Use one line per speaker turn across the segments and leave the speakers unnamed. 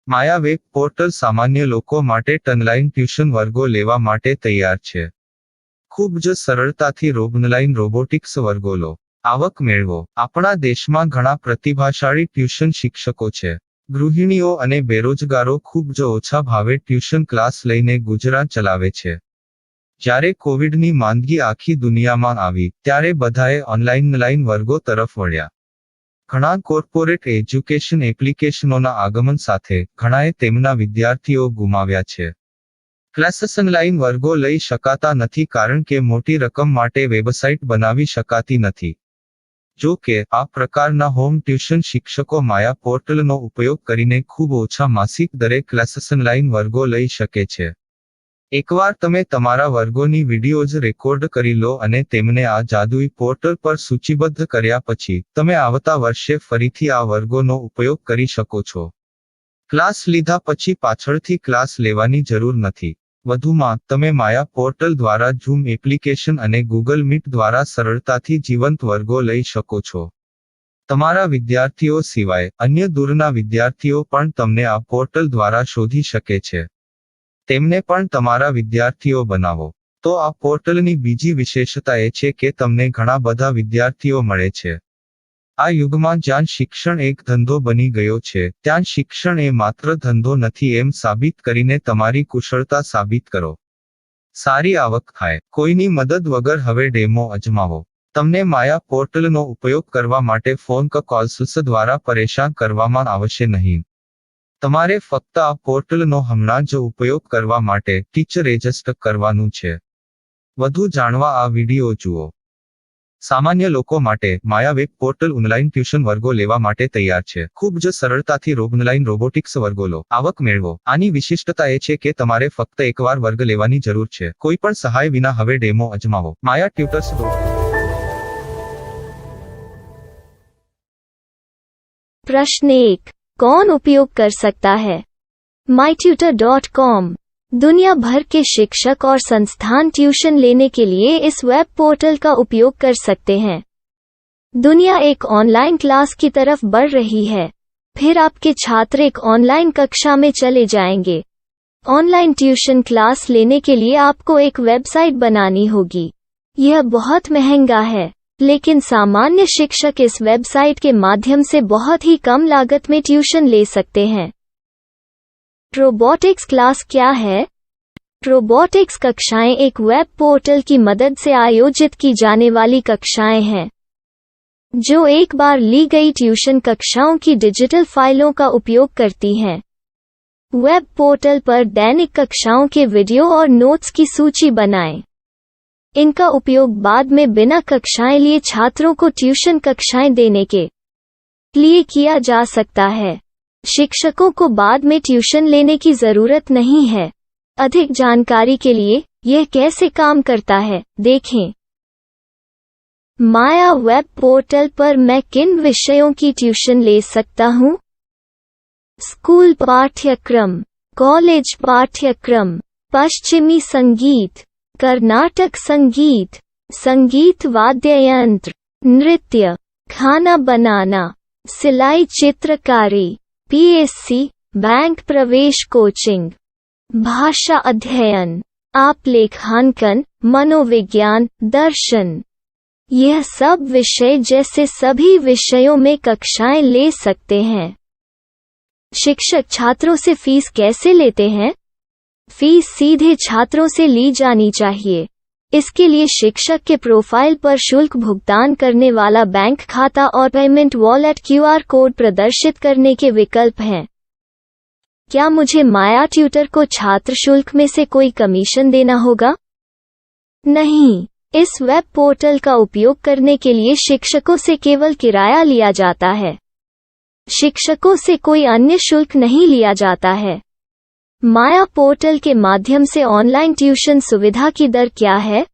માયા web portal સામાન્ય લોકો માટે ઓનલાઈન ટ્યુશન વર્ગો લેવા માટે તૈયાર છે. ખૂબ જ સરળતાથી ઓનલાઈન રોબોટિક્સ વર્ગો લો, આવક મેળવો. આપણા દેશમાં ઘણા પ્રતિભાશાળી ટ્યુશન શિક્ષકો છે. ગૃહિણીઓ અને બેરોજગારો ખૂબ જ ઓછા ભાવે ટ્યુશન ક્લાસ લઈને ગુજરાન ચલાવે છે. જ્યારે કોવિડની માંદગી આખી દુનિયામાં આવી ત્યારે બધાએ ઓનલાઈન વર્ગો તરફ વળ્યા. ઘણા કોર્પોરેટ એજ્યુકેશન એપ્લિકેશનોના આગમન સાથે ઘણાએ તેમના વિદ્યાર્થીઓ ગુમાવ્યા છે. ક્લાસીસ ઓનલાઈન વર્ગો લઈ શકાતા નથી કારણ કે મોટી રકમ માટે વેબસાઇટ બનાવી શકાતી નથી. જો કે આ પ્રકારના હોમ ટ્યુશન શિક્ષકો માયા પોર્ટલનો ઉપયોગ કરીને ખૂબ ઓછા માસિક દરે ક્લાસીસ ઓનલાઈન વર્ગો લઈ શકે છે. એકવાર તમે તમારા વર્ગોની વિડીયોઝ રેકોર્ડ કરી લો અને તેમને આ જાદુઈ પોર્ટલ પર સૂચિબદ્ધ કર્યા પછી તમે આવતા વર્ષે ફરીથી આ વર્ગોનો ઉપયોગ કરી શકો છો. ક્લાસ લીધા પછી પાછળથી ક્લાસ લેવાની જરૂર નથી. વધુમાં તમે માયા પોર્ટલ દ્વારા ઝૂમ એપ્લિકેશન અને ગૂગલ મીટ દ્વારા સરળતાથી જીવંત વર્ગો લઈ શકો છો. તમારા વિદ્યાર્થીઓ સિવાય અન્ય દૂરના વિદ્યાર્થીઓ પણ તમને આ પોર્ટલ દ્વારા શોધી શકે છે. તેમને પણ તમારા વિદ્યાર્થીઓ બનાવો. તો આ પોર્ટલની બીજી વિશેષતા એ છે કે તમને ઘણા બધા વિદ્યાર્થીઓ મળે છે. આ યુગમાં જ્યાં શિક્ષણ એક ધંધો બની ગયો છે ત્યાં શિક્ષણ એ માત્ર ધંધો નથી એમ સાબિત કરીને તમારી કુશળતા સાબિત કરો. સારી આવક થાય. કોઈની મદદ વગર હવે ડેમો અજમાવો. તમને માયા પોર્ટલનો ઉપયોગ કરવા માટે ફોન કોલ્સ દ્વારા પરેશાન કરવામાં આવશે નહીં. તમારે ફક્ત આ પોર્ટલનો હમણાં જ ઉપયોગ કરવા માટે ટીચર રજિસ્ટર કરવાનું છે. વધુ જાણવા આ વિડિયો જુઓ. સામાન્ય લોકો માટે માયા વેબ પોર્ટલ ઓનલાઈન ટ્યુશન વર્ગો લેવા માટે તૈયાર છે. ખૂબ જ સરળતાથી ઓનલાઈન રોબોટિક્સ વર્ગો લો, આવક મેળવો. આની વિશિષ્ટતા એ છે કે તમારે ફક્ત એકવાર વર્ગ લેવાની જરૂર છે. કોઈ પણ સહાય વિના હવે ડેમો અજમાવો. માયા ટ્યુટર્સ.
प्रश्न 1. कौन उपयोग कर सकता है? mytutor.com दुनिया भर के शिक्षक और संस्थान ट्यूशन लेने के लिए इस वेब पोर्टल का उपयोग कर सकते हैं. दुनिया एक ऑनलाइन क्लास की तरफ बढ़ रही है. फिर आपके छात्र एक ऑनलाइन कक्षा में चले जाएंगे. ऑनलाइन ट्यूशन क्लास लेने के लिए आपको एक वेबसाइट बनानी होगी. यह बहुत महंगा है, लेकिन सामान्य शिक्षक इस वेबसाइट के माध्यम से बहुत ही कम लागत में ट्यूशन ले सकते हैं. रोबोटिक्स क्लास क्या है? रोबोटिक्स कक्षाएं एक वेब पोर्टल की मदद से आयोजित की जाने वाली कक्षाएं हैं, जो एक बार ली गई ट्यूशन कक्षाओं की डिजिटल फाइलों का उपयोग करती हैं. वेब पोर्टल पर दैनिक कक्षाओं के वीडियो और नोट्स की सूची बनाएं. इनका उपयोग बाद में बिना कक्षाएं लिए छात्रों को ट्यूशन कक्षाएं देने के लिए किया जा सकता है. शिक्षकों को बाद में ट्यूशन लेने की जरूरत नहीं है. अधिक जानकारी के लिए यह कैसे काम करता है देखें. माया वेब पोर्टल पर मैं किन विषयों की ट्यूशन ले सकता हूँ? स्कूल पाठ्यक्रम, कॉलेज पाठ्यक्रम, पश्चिमी संगीत, कर्नाटक संगीत, संगीत वाद्य यंत्र, नृत्य, खाना बनाना, सिलाई चित्रकारी, पीएससी, बैंक प्रवेश कोचिंग, भाषा अध्ययन, आलेखांकन, मनोविज्ञान, दर्शन. यह सब विषय जैसे सभी विषयों में कक्षाएं ले सकते हैं. शिक्षक छात्रों से फीस कैसे लेते हैं? फीस सीधे छात्रों से ली जानी चाहिए. इसके लिए शिक्षक के प्रोफाइल पर शुल्क भुगतान करने वाला बैंक खाता और पेमेंट वॉलेट क्यूआर कोड प्रदर्शित करने के विकल्प हैं. क्या मुझे माया ट्यूटर को छात्र शुल्क में से कोई कमीशन देना होगा? नहीं. इस वेब पोर्टल का उपयोग करने के लिए शिक्षकों से केवल किराया लिया जाता है. शिक्षकों से कोई अन्य शुल्क नहीं लिया जाता है. माया पोर्टल के माध्यम से ऑनलाइन ट्यूशन सुविधा की दर क्या है?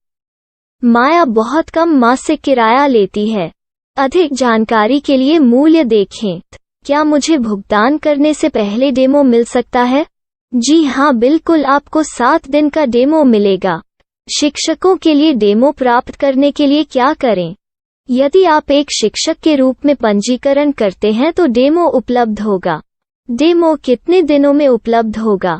माया बहुत कम मासिक किराया लेती है. अधिक जानकारी के लिए मूल्य देखें. क्या मुझे भुगतान करने से पहले डेमो मिल सकता है? जी हाँ, बिल्कुल. आपको 7 दिन का डेमो मिलेगा. शिक्षकों के लिए डेमो प्राप्त करने के लिए क्या करें? यदि आप एक शिक्षक के रूप में पंजीकरण करते हैं तो डेमो उपलब्ध होगा. डेमो कितने दिनों में उपलब्ध होगा?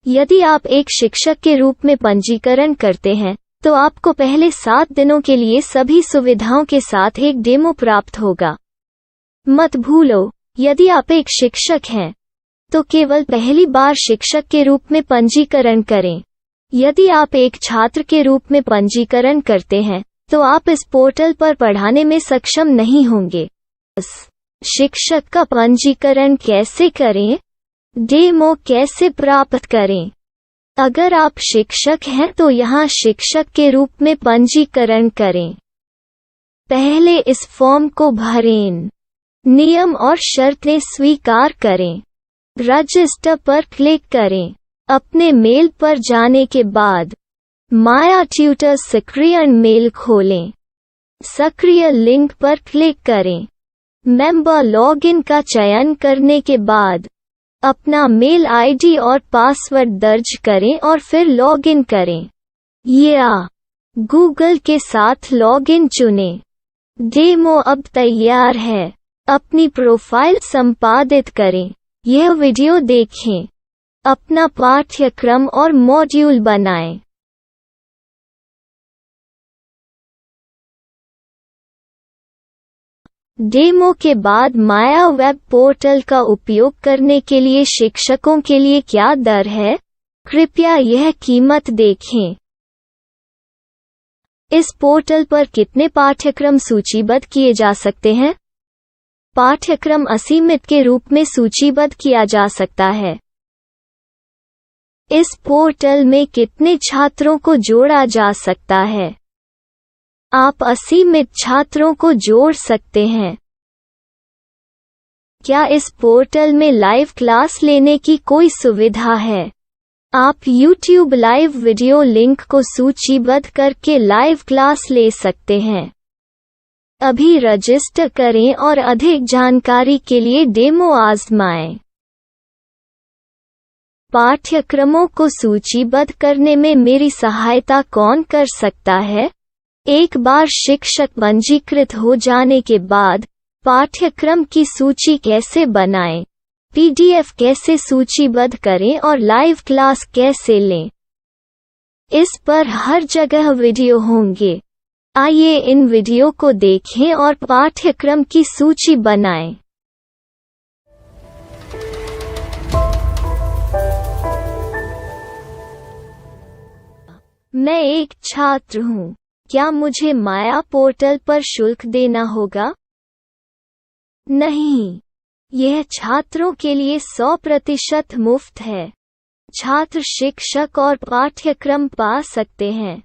यदि आप एक शिक्षक के रूप में पंजीकरण करते हैं, तो आपको पहले 7 दिनों के लिए सभी सुविधाओं के साथ एक डेमो प्राप्त होगा। मत भूलो, यदि आप एक शिक्षक हैं, तो केवल पहली बार शिक्षक के रूप में पंजीकरण करें। यदि आप एक छात्र के रूप में पंजीकरण करते हैं, तो आप इस पोर्टल पर पढ़ाने में सक्षम नहीं होंगे। शिक्षक का पंजीकरण कैसे करें? डेमो कैसे प्राप्त करें? अगर आप शिक्षक हैं तो यहाँ शिक्षक के रूप में पंजीकरण करें। पहले इस फॉर्म को भरें। नियम और शर्तें स्वीकार करें। रजिस्टर पर क्लिक करें। अपने मेल पर जाने के बाद माया ट्यूटर सक्रिय मेल खोलें। सक्रिय लिंक पर क्लिक करें। मेंबर लॉगिन का चयन करने के बाद अपना मेल आईडी और पासवर्ड दर्ज करें और फिर लॉगिन करें या गूगल के साथ लॉगिन चुनें। डेमो अब तैयार है। अपनी प्रोफाइल संपादित करें। यह वीडियो देखें। अपना पाठ्यक्रम और मॉड्यूल बनाएं। डेमो के बाद माया वेब पोर्टल का उपयोग करने के लिए शिक्षकों के लिए क्या दर है? कृपया यह कीमत देखें। इस पोर्टल पर कितने पाठ्यक्रम सूचीबद्ध किए जा सकते हैं? पाठ्यक्रम असीमित के रूप में सूचीबद्ध किया जा सकता है। इस पोर्टल में कितने छात्रों को जोड़ा जा सकता है? आप असीमित छात्रों को जोड़ सकते हैं। क्या इस पोर्टल में लाइव क्लास लेने की कोई सुविधा है? आप YouTube लाइव वीडियो लिंक को सूचीबद्ध करके लाइव क्लास ले सकते हैं। अभी रजिस्टर करें और अधिक जानकारी के लिए डेमो आजमाएं। पाठ्यक्रमों को सूचीबद्ध करने में मेरी सहायता कौन कर सकता है? एक बार शिक्षक पंजीकृत हो जाने के बाद पाठ्यक्रम की सूची कैसे बनाएं, PDF कैसे सूचीबद्ध करें और लाइव क्लास कैसे लें, इस पर हर जगह वीडियो होंगे। आइए इन वीडियो को देखें और पाठ्यक्रम की सूची बनाएं। मैं एक छात्र हूँ। क्या मुझे माया पोर्टल पर शुल्क देना होगा? नहीं, यह छात्रों के लिए 100% मुफ्त है। छात्र शिक्षक और पाठ्यक्रम पा सकते हैं,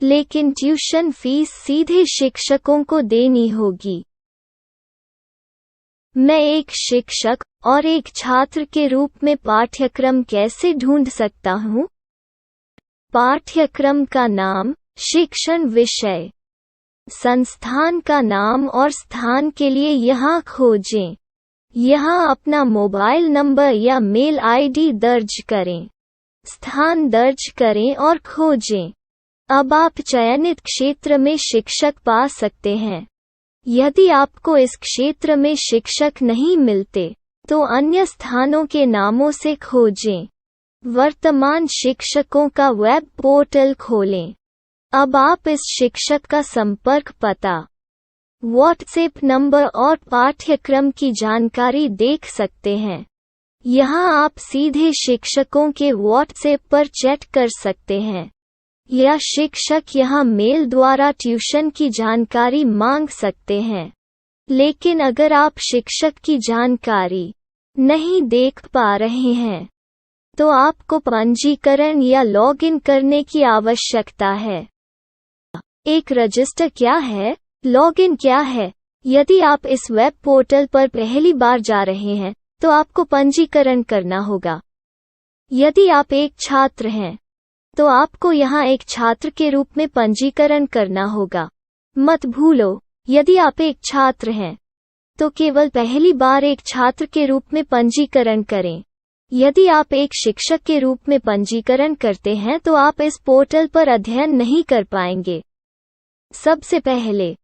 लेकिन ट्यूशन फीस सीधे शिक्षकों को देनी होगी। मैं एक शिक्षक और एक छात्र के रूप में पाठ्यक्रम कैसे ढूंढ सकता हूँ? पाठ्यक्रम का नाम, शिक्षण विषय, संस्थान का नाम और स्थान के लिए यहाँ खोजें। यहाँ अपना मोबाइल नंबर या मेल आईडी दर्ज करें। स्थान दर्ज करें और खोजें। अब आप चयनित क्षेत्र में शिक्षक पा सकते हैं। यदि आपको इस क्षेत्र में शिक्षक नहीं मिलते, तो अन्य स्थानों के नामों से खोजें। वर्तमान शिक्षकों का वेब पोर्टल खोलें। अब आप इस शिक्षक का संपर्क पता, व्हाट्सएप नंबर और पाठ्यक्रम की जानकारी देख सकते हैं। यहाँ आप सीधे शिक्षकों के व्हाट्सएप पर चैट कर सकते हैं या शिक्षक यहाँ मेल द्वारा ट्यूशन की जानकारी मांग सकते हैं। लेकिन अगर आप शिक्षक की जानकारी नहीं देख पा रहे हैं, तो आपको पंजीकरण या लॉगिन करने की आवश्यकता है। एक रजिस्टर क्या है? लॉगिन क्या है? यदि आप इस वेब पोर्टल पर पहली बार जा रहे हैं, तो आपको पंजीकरण करना होगा। यदि आप एक छात्र हैं, तो आपको यहाँ एक छात्र के रूप में पंजीकरण करना होगा। मत भूलो, यदि आप एक छात्र हैं, तो केवल पहली बार एक छात्र के रूप में पंजीकरण करें। यदि आप एक शिक्षक के रूप में पंजीकरण करते हैं तो आप इस पोर्टल पर अध्ययन नहीं कर पाएंगे। सबसे पहले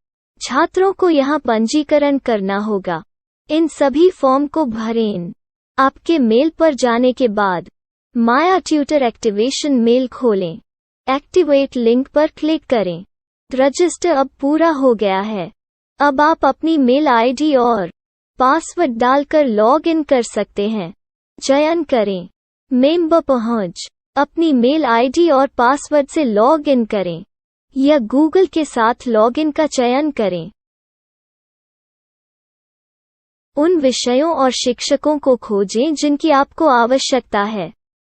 छात्रों को यहाँ पंजीकरण करना होगा। इन सभी फॉर्म को भरें। आपके मेल पर जाने के बाद माया ट्यूटर एक्टिवेशन मेल खोलें। एक्टिवेट लिंक पर क्लिक करें। रजिस्टर अब पूरा हो गया है। अब आप अपनी मेल आईडी और पासवर्ड डालकर लॉग इन कर सकते हैं। चयन करें मेंबर पहुंच। अपनी मेल आईडी और पासवर्ड से लॉग इन करें या गूगल के साथ लॉगिन का चयन करें। उन विषयों और शिक्षकों को खोजें जिनकी आपको आवश्यकता है।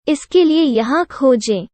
इसके लिए यहाँ खोजें।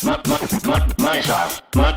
My style. My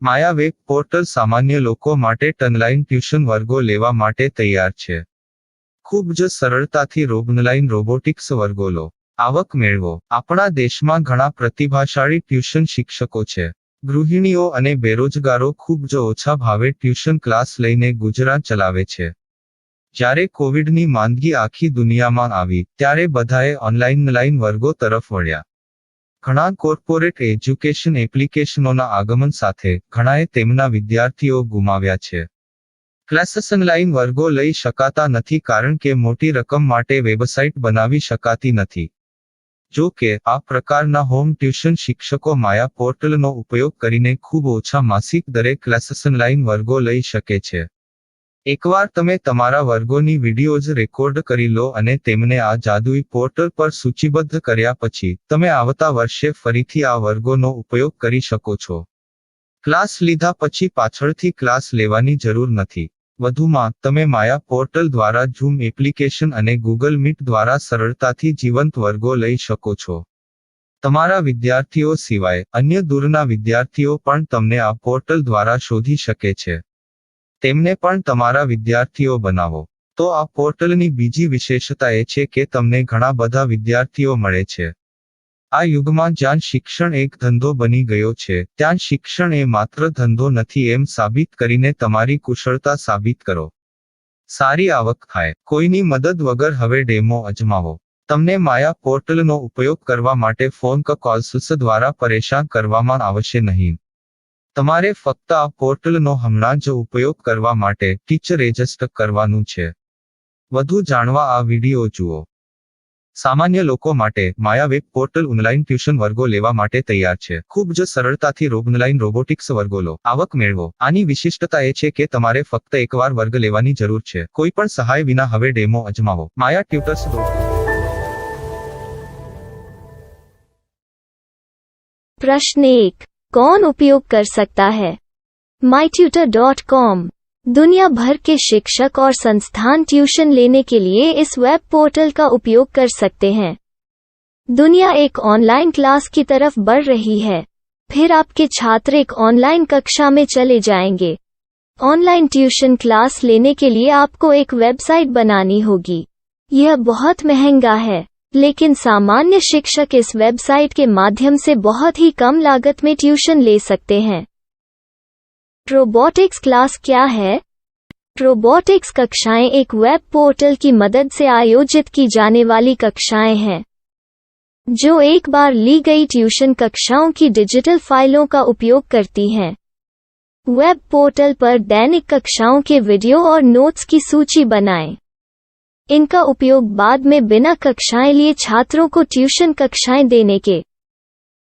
Maya web portal સામાન્ય લોકો માટે ઓનલાઈન ટ્યુશન વર્ગો લેવા માટે તૈયાર છે. ખૂબ જ સરળતાથી ઓનલાઈન રોબોટિક્સ વર્ગો લો. આવક મેળવો. આપણા દેશમાં ઘણા પ્રતિભાશાળી ટ્યુશન શિક્ષકો છે. ગૃહિણીઓ અને બેરોજગારો ખૂબ જ ઓછા ભાવે ટ્યુશન ક્લાસ લઈને ગુજરાન ચલાવે છે. જ્યારે કોવિડની માંદગી આખી દુનિયામાં આવી ત્યારે બધાએ ઓનલાઈન વર્ગો તરફ વળ્યા. ઘણા કોર્પોરેટ એજ્યુકેશન એપ્લિકેશનોના આગમન સાથે ઘણાએ તેમના વિદ્યાર્થીઓ ગુમાવ્યા છે. ક્લાસીસ ઓનલાઈન વર્ગો લઈ શકાતા નથી કારણ કે મોટી રકમ માટે વેબસાઇટ બનાવી શકાતી નથી. જો કે આ પ્રકારના હોમ ટ્યુશન શિક્ષકો માયા પોર્ટલનો ઉપયોગ કરીને ખૂબ ઓછા માસિક દરે ક્લાસીસ ઓનલાઈન વર્ગો લઈ શકે છે. એકવાર તમે તમારા વર્ગોની વિડીયોઝ રેકોર્ડ કરી લો અને તેમને આ જાદુઈ પોર્ટલ પર સૂચિબદ્ધ કર્યા પછી તમે આવતા વર્ષે ફરીથી આ વર્ગોનો ઉપયોગ કરી શકો છો. ક્લાસ લીધા પછી પાછળથી ક્લાસ લેવાની જરૂર નથી. વધુમાં તમે માયા પોર્ટલ દ્વારા ઝૂમ એપ્લિકેશન અને ગૂગલ મીટ દ્વારા સરળતાથી જીવંત વર્ગો લઈ શકો છો. તમારા વિદ્યાર્થીઓ સિવાય અન્ય દૂરના વિદ્યાર્થીઓ પણ તમને આ પોર્ટલ દ્વારા શોધી શકે છે. તેમને પણ તમારા વિદ્યાર્થીઓ બનાવો. તો આ પોર્ટલની બીજી વિશેષતા એ છે કે તમને ઘણા બધા વિદ્યાર્થીઓ મળે છે. આ યુગમાં જ્યાં શિક્ષણ એક ધંધો બની ગયો છે ત્યાં શિક્ષણ એ માત્ર ધંધો નથી એમ સાબિત કરીને તમારી કુશળતા સાબિત કરો. સારી આવક થાય. કોઈની મદદ વગર હવે ડેમો અજમાવો. તમને માયા પોર્ટલનો ઉપયોગ કરવા માટે ફોન કોલ્સ દ્વારા પરેશાન કરવામાં આવશે નહીં. તમારે ફક્ત આ પોર્ટલનો હમણાં જ ઉપયોગ કરવા માટે ટીચર રજિસ્ટર કરવાનું છે. વધુ જાણવા આ વિડીયો જુઓ. સામાન્ય લોકો માટે માયા વેબ પોર્ટલ ઓનલાઈન ટ્યુશન વર્ગો લેવા માટે તૈયાર છે. ખૂબ જ સરળતાથી ઓનલાઈન રોબોટિક્સ વર્ગો લો. આવક મેળવો. આની વિશિષ્ટતા એ છે કે તમારે ફક્ત એકવાર વર્ગ લેવાની જરૂર છે. કોઈ પણ સહાય વિના હવે ડેમો અજમાવો. માયા ટ્યુટર્સ.
प्रश्न 1. कौन उपयोग कर सकता है? mytutor.com दुनिया भर के शिक्षक और संस्थान ट्यूशन लेने के लिए इस वेब पोर्टल का उपयोग कर सकते हैं. दुनिया एक ऑनलाइन क्लास की तरफ बढ़ रही है. फिर आपके छात्र एक ऑनलाइन कक्षा में चले जाएंगे. ऑनलाइन ट्यूशन क्लास लेने के लिए आपको एक वेबसाइट बनानी होगी. यह बहुत महंगा है, लेकिन सामान्य शिक्षक इस वेबसाइट के माध्यम से बहुत ही कम लागत में ट्यूशन ले सकते हैं. रोबोटिक्स क्लास क्या है? रोबोटिक्स कक्षाएं एक वेब पोर्टल की मदद से आयोजित की जाने वाली कक्षाएं हैं, जो एक बार ली गई ट्यूशन कक्षाओं की डिजिटल फाइलों का उपयोग करती हैं. वेब पोर्टल पर दैनिक कक्षाओं के वीडियो और नोट्स की सूची बनाएं. इनका उपयोग बाद में बिना कक्षाएं लिए छात्रों को ट्यूशन कक्षाएं देने के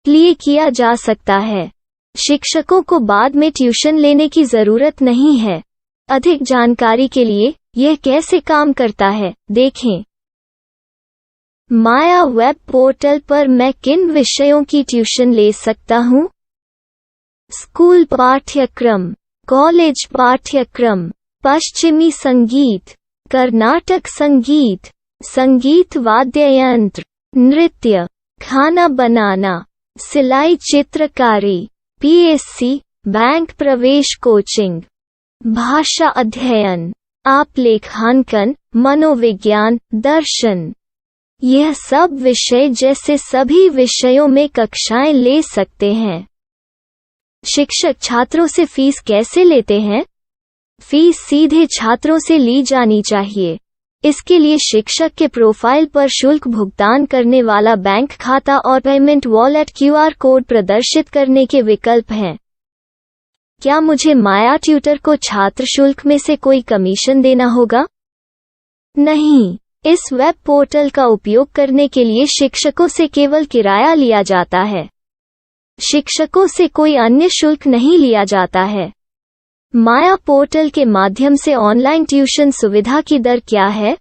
लिए किया जा सकता है। शिक्षकों को बाद में ट्यूशन लेने की जरूरत नहीं है। अधिक जानकारी के लिए यह कैसे काम करता है, देखें। माया वेब पोर्टल पर मैं किन विषयों की ट्यूशन ले सकता हूँ? स्कूल पाठ्यक्रम, कॉलेज पाठ्यक्रम, पश्चिमी संगीत, कर्नाटक संगीत, संगीत वाद्य यंत्र, नृत्य, खाना बनाना, सिलाई चित्रकारी, पीएससी, बैंक प्रवेश कोचिंग, भाषा अध्ययन, आप लेखांकन, मनोविज्ञान, दर्शन। यह सब विषय जैसे सभी विषयों में कक्षाएं ले सकते हैं। शिक्षक छात्रों से फीस कैसे लेते हैं? फीस सीधे छात्रों से ली जानी चाहिए। इसके लिए शिक्षक के प्रोफाइल पर शुल्क भुगतान करने वाला बैंक खाता और पेमेंट वॉलेट क्यूआर कोड प्रदर्शित करने के विकल्प हैं। क्या मुझे माया ट्यूटर को छात्र शुल्क में से कोई कमीशन देना होगा? नहीं, इस वेब पोर्टल का उपयोग करने के लिए शिक्षकों से केवल किराया लिया जाता है। शिक्षकों से कोई अन्य शुल्क नहीं लिया जाता है। माया पोर्टल के माध्यम से ऑनलाइन ट्यूशन सुविधा की दर क्या है?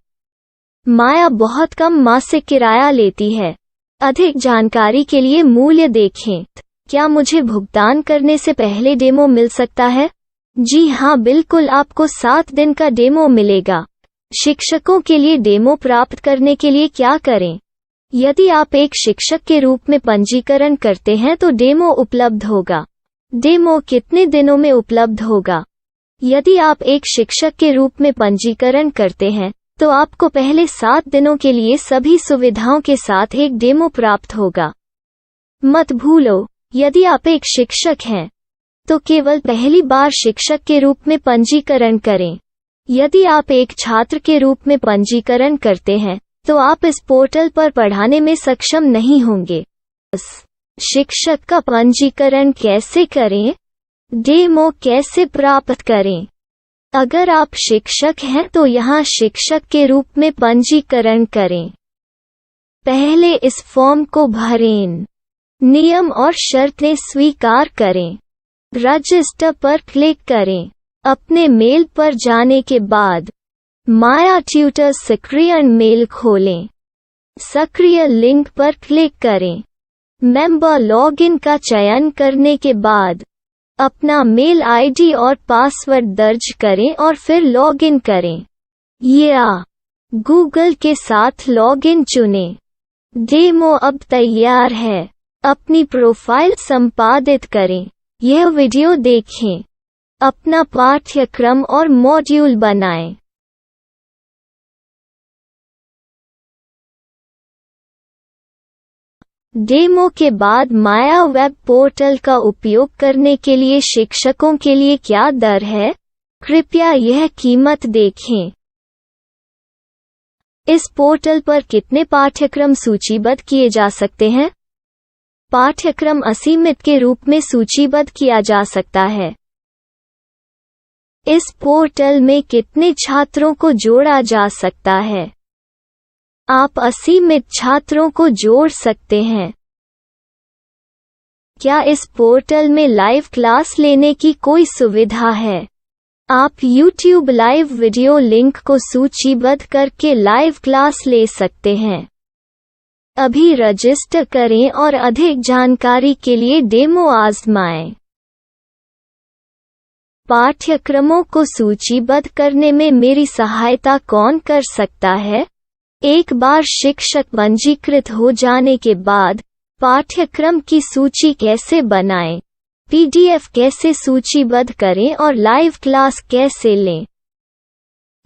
माया बहुत कम मासिक किराया लेती है। अधिक जानकारी के लिए मूल्य देखें। क्या मुझे भुगतान करने से पहले डेमो मिल सकता है? जी हाँ, बिल्कुल, आपको 7 दिन का डेमो मिलेगा। शिक्षकों के लिए डेमो प्राप्त करने के लिए क्या करें? यदि आप एक शिक्षक के रूप में पंजीकरण करते हैं तो डेमो उपलब्ध होगा। डेमो कितने दिनों में उपलब्ध होगा? यदि आप एक शिक्षक के रूप में पंजीकरण करते हैं तो आपको पहले 7 दिनों के लिए सभी सुविधाओं के साथ एक डेमो प्राप्त होगा। मत भूलो, यदि आप एक शिक्षक हैं तो केवल पहली बार शिक्षक के रूप में पंजीकरण करें। यदि आप एक छात्र के रूप में पंजीकरण करते हैं तो आप इस पोर्टल पर पढ़ाने में सक्षम नहीं होंगे। शिक्षक का पंजीकरण कैसे करें? डेमो कैसे प्राप्त करें? अगर आप शिक्षक हैं तो यहाँ शिक्षक के रूप में पंजीकरण करें। पहले इस फॉर्म को भरें। नियम और शर्तें स्वीकार करें। रजिस्टर पर क्लिक करें। अपने मेल पर जाने के बाद माया ट्यूटर सक्रिय मेल खोलें। सक्रिय लिंक पर क्लिक करें। मेंबर लॉगिन का चयन करने के बाद अपना मेल आईडी और पासवर्ड दर्ज करें और फिर लॉगिन करें या गूगल के साथ लॉगिन चुनें। डेमो अब तैयार है। अपनी प्रोफाइल संपादित करें। यह वीडियो देखें। अपना पाठ्यक्रम और मॉड्यूल बनाएं। डेमो के बाद माया वेब पोर्टल का उपयोग करने के लिए शिक्षकों के लिए क्या दर है? कृपया यह कीमत देखें। इस पोर्टल पर कितने पाठ्यक्रम सूचीबद्ध किए जा सकते हैं? पाठ्यक्रम असीमित के रूप में सूचीबद्ध किया जा सकता है। इस पोर्टल में कितने छात्रों को जोड़ा जा सकता है? आप असीमित छात्रों को जोड़ सकते हैं। क्या इस पोर्टल में लाइव क्लास लेने की कोई सुविधा है? आप YouTube लाइव वीडियो लिंक को सूचीबद्ध करके लाइव क्लास ले सकते हैं। अभी रजिस्टर करें और अधिक जानकारी के लिए डेमो आजमाएं। पाठ्यक्रमों को सूचीबद्ध करने में मेरी सहायता कौन कर सकता है? एक बार शिक्षक पंजीकृत हो जाने के बाद पाठ्यक्रम की सूची कैसे बनाएं, PDF कैसे सूचीबद्ध करें और लाइव क्लास कैसे लें,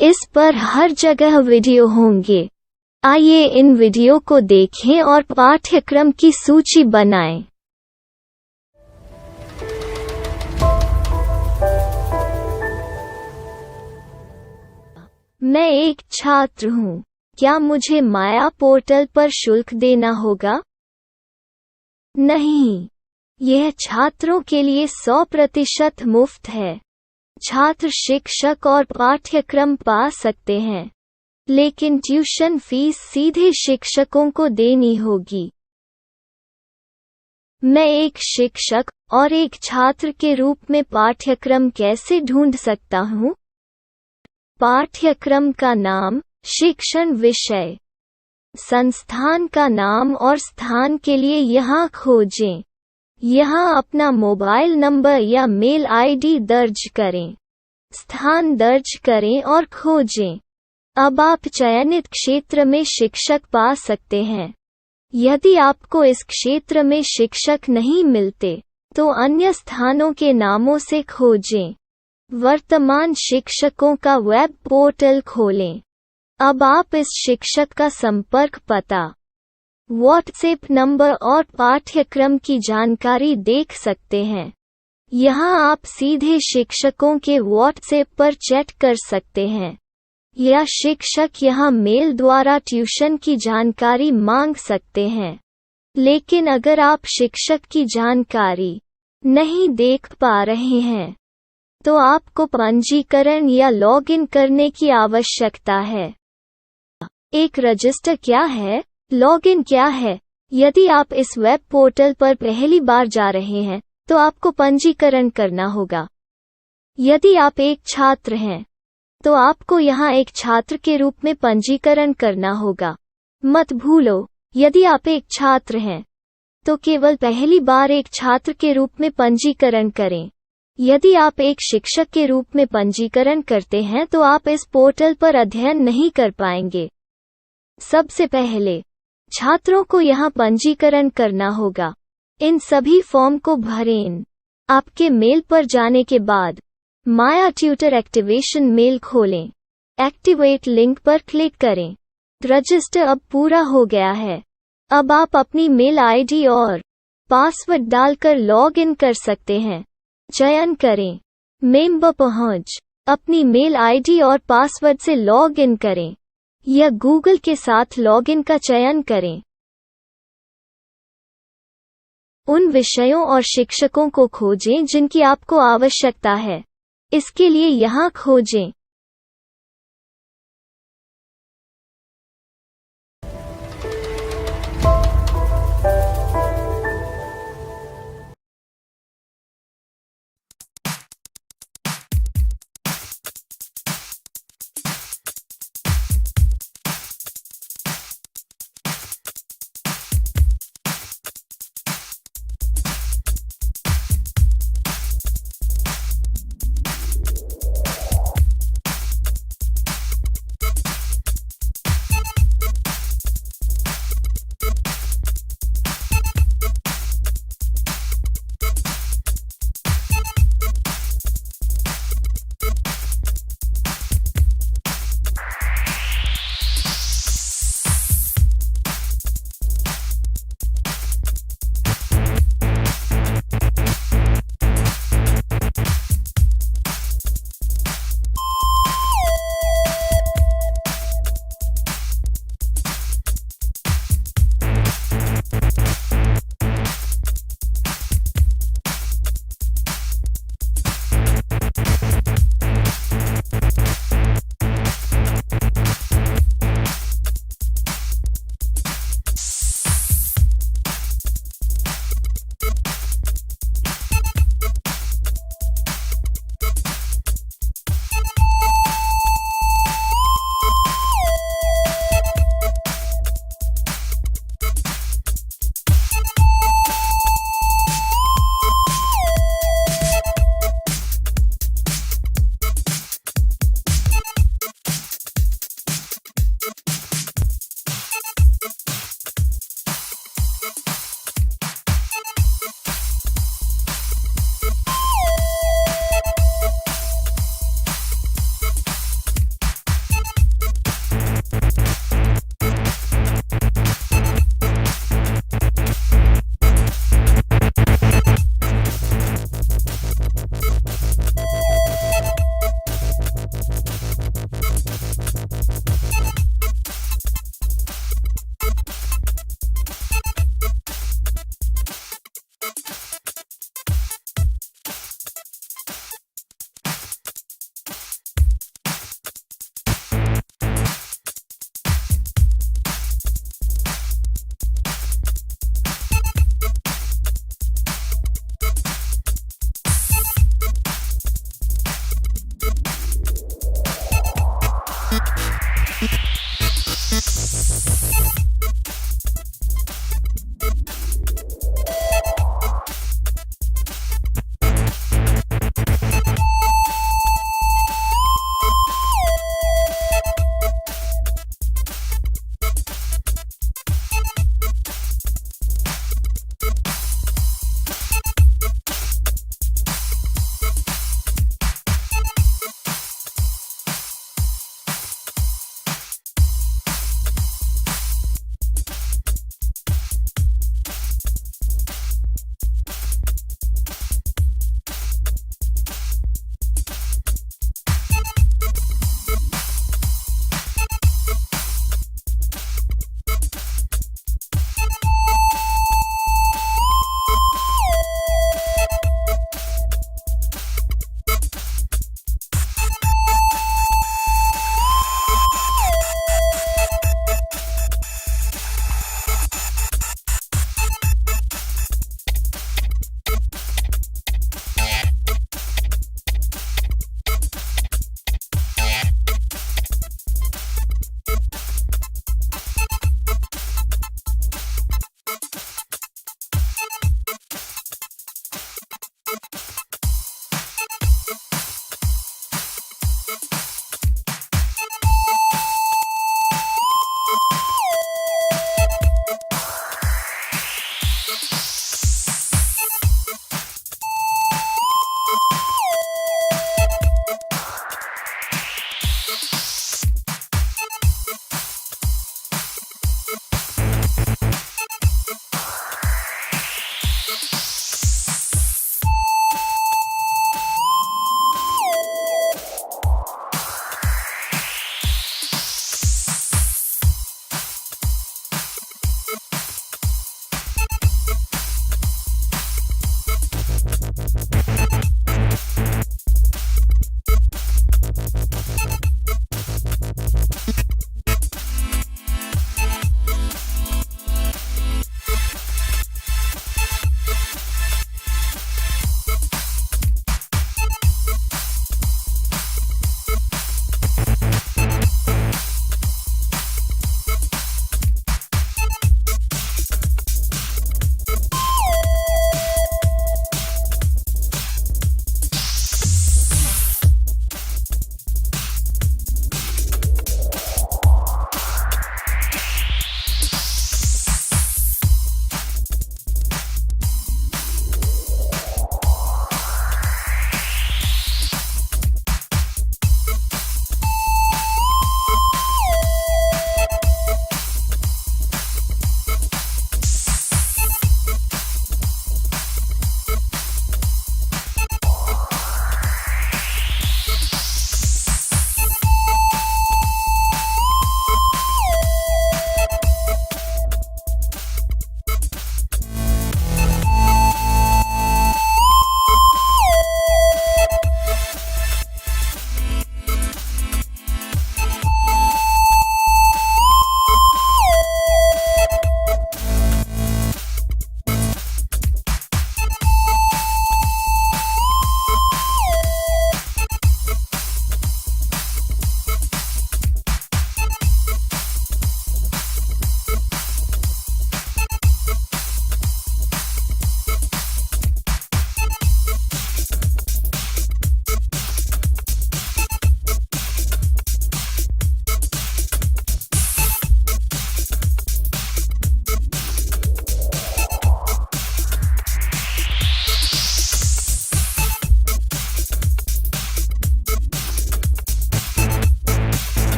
इस पर हर जगह वीडियो होंगे। आइए इन वीडियो को देखें और पाठ्यक्रम की सूची बनाएं। मैं एक छात्र हूँ। क्या मुझे माया पोर्टल पर शुल्क देना होगा? नहीं, यह छात्रों के लिए 100% मुफ्त है। छात्र शिक्षक और पाठ्यक्रम पा सकते हैं। लेकिन ट्यूशन फीस सीधे शिक्षकों को देनी होगी। मैं एक शिक्षक और एक छात्र के रूप में पाठ्यक्रम कैसे ढूंढ सकता हूँ? पाठ्यक्रम का नाम, शिक्षण विषय, संस्थान का नाम और स्थान के लिए यहाँ खोजें। यहाँ अपना मोबाइल नंबर या मेल आईडी दर्ज करें। स्थान दर्ज करें और खोजें। अब आप चयनित क्षेत्र में शिक्षक पा सकते हैं। यदि आपको इस क्षेत्र में शिक्षक नहीं मिलते, तो अन्य स्थानों के नामों से खोजें। वर्तमान शिक्षकों का वेब पोर्टल खोलें। अब आप इस शिक्षक का संपर्क पता, व्हाट्सएप नंबर और पाठ्यक्रम की जानकारी देख सकते हैं। यहाँ आप सीधे शिक्षकों के व्हाट्सएप पर चैट कर सकते हैं, या शिक्षक यहाँ मेल द्वारा ट्यूशन की जानकारी मांग सकते हैं। लेकिन अगर आप शिक्षक की जानकारी नहीं देख पा रहे हैं, तो आपको पंजीकरण या लॉगिन करने की आवश्यकता है। एक रजिस्टर क्या है? लॉगिन क्या है? यदि आप इस वेब पोर्टल पर पहली बार जा रहे हैं, तो आपको पंजीकरण करना होगा। यदि आप एक छात्र हैं, तो आपको यहाँ एक छात्र के रूप में पंजीकरण करना होगा। मत भूलो, यदि आप एक छात्र हैं, तो केवल पहली बार एक छात्र के रूप में पंजीकरण करें। यदि आप एक शिक्षक के रूप में पंजीकरण करते हैं, तो आप इस पोर्टल पर अध्ययन नहीं कर पाएंगे। सबसे पहले छात्रों को यहाँ पंजीकरण करना होगा। इन सभी फॉर्म को भरें। आपके मेल पर जाने के बाद माया ट्यूटर एक्टिवेशन मेल खोलें। एक्टिवेट लिंक पर क्लिक करें। रजिस्टर अब पूरा हो गया है। अब आप अपनी मेल आईडी और पासवर्ड डालकर लॉग इन कर सकते हैं। चयन करें मेंबर पहुंच। अपनी मेल आईडी और पासवर्ड से लॉग इन करें, या गूगल के साथ लॉगिन का चयन करें। उन विषयों और शिक्षकों को खोजें जिनकी आपको आवश्यकता है। इसके लिए यहाँ खोजें।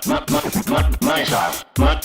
my style. My